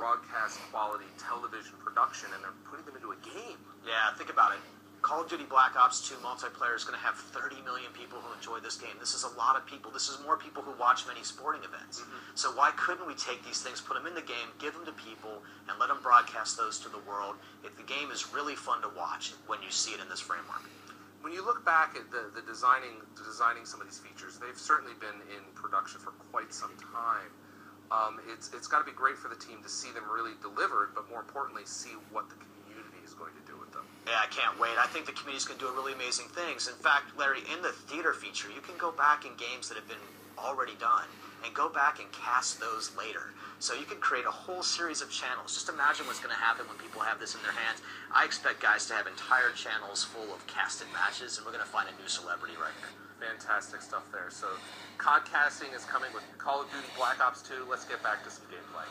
broadcast quality television production, and they're putting them into a game. Yeah, think about it. Call of Duty Black Ops 2 multiplayer is going to have 30 million people who enjoy this game. This is a lot of people. This is more people who watch many sporting events. So why couldn't we take these things, put them in the game, give them to people, and let them broadcast those to the world? If the game is really fun to watch when you see it in this framework. When you look back at the designing some of these features, they've certainly been in production for quite some time. It's got to be great for the team to see them really delivered, but more importantly, see what the community is going to do with them. Yeah, I can't wait. I think the community's going to do really amazing things. In fact, Larry, in the theater feature, you can go back in games that have been already done and go back and cast those later. So you can create a whole series of channels. Just imagine what's going to happen when people have this in their hands. I expect guys to have entire channels full of casted matches, and we're going to find a new celebrity right here. Fantastic stuff there. So, COD casting is coming with Call of Duty Black Ops 2. Let's get back to some gameplay.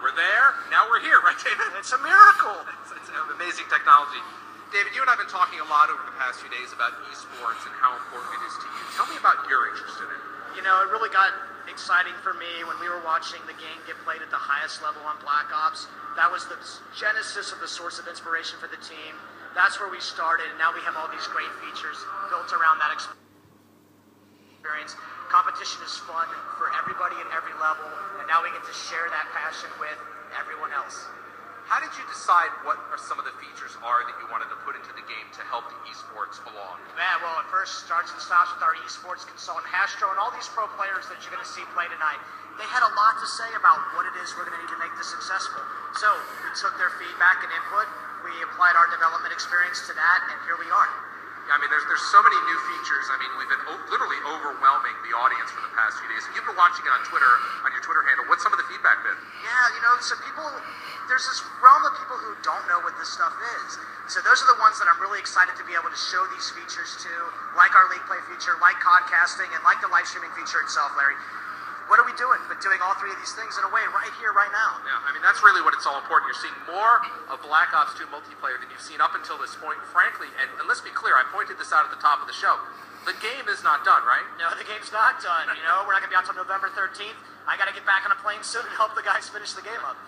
We're there. Now we're here, right, David? It's a miracle. It's amazing technology. David, you and I have been talking a lot over the past few days about esports and how important it is to you. Tell me about your interest in it. You know, it really got exciting for me when we were watching the game get played at the highest level on Black Ops. That was the genesis of the source of inspiration for the team. That's where we started, and now we have all these great features built around that experience. Competition is fun for everybody at every level, and now we get to share that passion with everyone else. How did you decide what are some of the features are that you wanted to put into the game to help the esports along? Man, well, it first starts and stops with our esports consultant, Hastro, and all these pro players that you're going to see play tonight. They had a lot to say about what it is we're going to need to make this successful. So we took their feedback and input, we applied our development experience to that, and here we are. I mean, there's so many new features. I mean, we've been literally overwhelming the audience for the past few days. You've been watching it on Twitter, on your Twitter handle. What's some of the feedback been? Yeah, you know, so people, there's this realm of people who don't know what this stuff is. So those are the ones that I'm really excited to be able to show these features to, like our League Play feature, like podcasting, and like the live streaming feature itself, Larry. What are we doing but doing all three of these things in a way right here, right now? Yeah, I mean, that's really what it's all important. You're seeing more of Black Ops 2 multiplayer than you've seen up until this point. Frankly, and let's be clear, I pointed this out at the top of the show. The game is not done, right? No, the game's not done. You know, we're not going to be out until November 13th. I got to get back on a plane soon and help the guys finish the game up.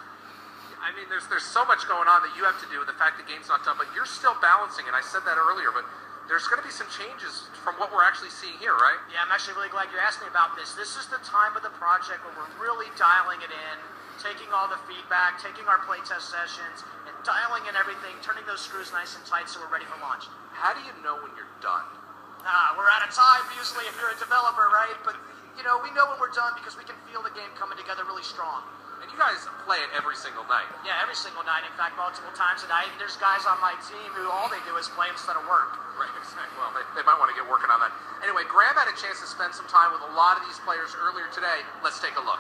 I mean, there's so much going on that you have to do with the fact the game's not done, but you're still balancing, and I said that earlier, but there's going to be some changes from what we're actually seeing here, right? Yeah, I'm actually really glad you asked me about this. This is the time of the project where we're really dialing it in, taking all the feedback, taking our playtest sessions, and dialing in everything, turning those screws nice and tight so we're ready for launch. How do you know when you're done? We're out of time usually if you're a developer, right? But, you know, we know when we're done because we can feel the game coming together really strong. And you guys play it every single night. Yeah, every single night. In fact, multiple times a night. And there's guys on my team who all they do is play instead of work. Right, exactly. Well, they might want to get working on that. Anyway, Graham had a chance to spend some time with a lot of these players earlier today. Let's take a look.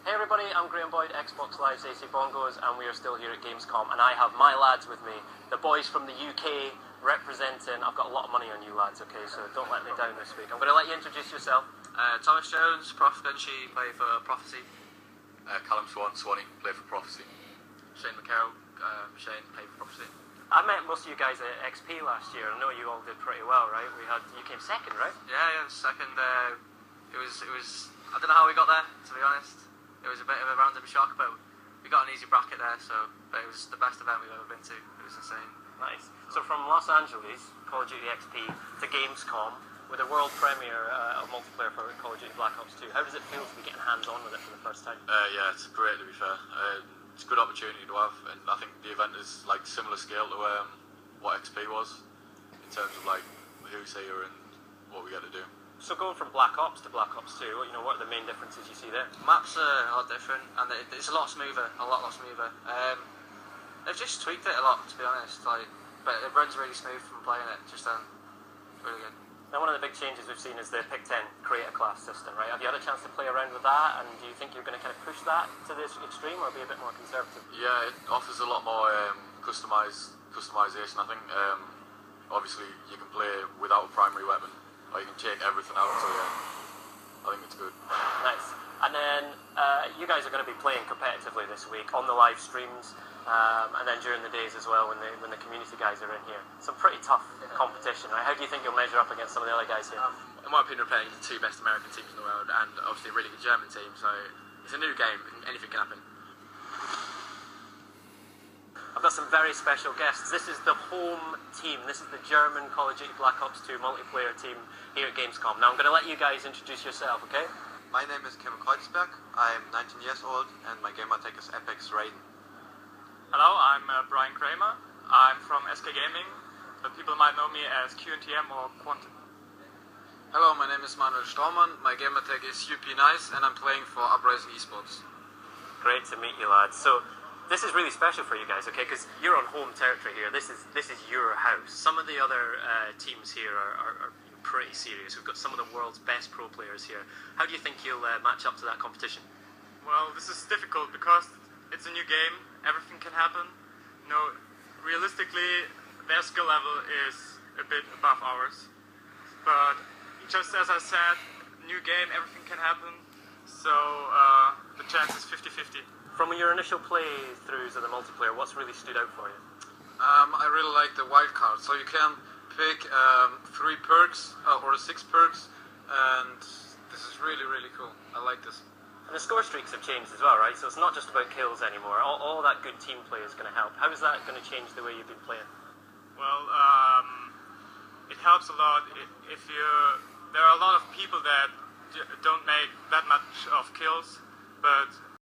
Hey everybody, I'm Graham Boyd, Xbox Live's AC Bongos, and we are still here at Gamescom, and I have my lads with me, the boys from the UK representing. I've got a lot of money on you lads, okay, so don't let me down this week. I'm going to let you introduce yourself. Thomas Jones, Prof Gunchy, play for Prophecy. Callum Swanee, play for Prophecy. Shane McCarroll, Shane, play for Prophecy. I met most of you guys at XP last year. I know you all did pretty well, right? You came second, right? Yeah, second. It was. I don't know how we got there, to be honest. It was a bit of a random shock, but we got an easy bracket there. But it was the best event we've ever been to. It was insane. Nice. So from Los Angeles, Call of Duty XP, to Gamescom, with a world premiere of multiplayer for Call of Duty Black Ops 2. How does it feel to be getting hands-on with it for the first time? Yeah, it's great to be fair. It's a good opportunity to have, and I think the event is like similar scale to what XP was in terms of like who's here and what we get to do. So going from Black Ops to Black Ops 2, what are the main differences you see there? Maps are a lot different, and it's a lot smoother, a lot smoother. They've just tweaked it a lot, to be honest. But it runs really smooth from playing it. Just really good. Now, one of the big changes we've seen is the Pick 10 creator class system, right? Have you had a chance to play around with that, and do you think you're going to kind of push that to this extreme, or be a bit more conservative? Yeah, it offers a lot more customization. I think obviously you can play without a primary weapon, or you can take everything out. So yeah, I think it's good. Nice. And then you guys are going to be playing competitively this week on the live streams, and then during the days as well when the community guys are in here. Some pretty tough competition, right? How do you think you'll measure up against some of the other guys here? In my opinion, we're playing the two best American teams in the world, and obviously a really good German team, so it's a new game, anything can happen. I've got some very special guests. This is the home team. This is the German Call of Duty Black Ops 2 multiplayer team here at Gamescom. Now I'm going to let you guys introduce yourself, okay? My name is Kevin Kreuzberg. I'm 19 years old and my gamer tag is Apex Raiden. Hello, I'm Brian Kramer. I'm from SK Gaming, but people might know me as QNTM or Quantum. Hello, my name is Manuel Straumann. My gamer tag is UP Nice and I'm playing for Uprising Esports. Great to meet you, lads. So this is really special for you guys, okay? Because you're on home territory here. This is your house. Some of the other teams here are pretty serious. We've got some of the world's best pro players here. How do you think you'll match up to that competition? Well, this is difficult because it's a new game. Everything can happen. You know, realistically, their skill level is a bit above ours. But just as I said, new game, everything can happen. So the chance is 50-50. From your initial playthroughs of the multiplayer, what's really stood out for you? I really like the wild card. So you can pick 3 perks or 6 perks, and this is really, really cool. I like this. And the score streaks have changed as well, right? So it's not just about kills anymore. All that good team play is going to help. How is that going to change the way you've been playing? Well, it helps a lot. There are a lot of people that don't make that much of kills, but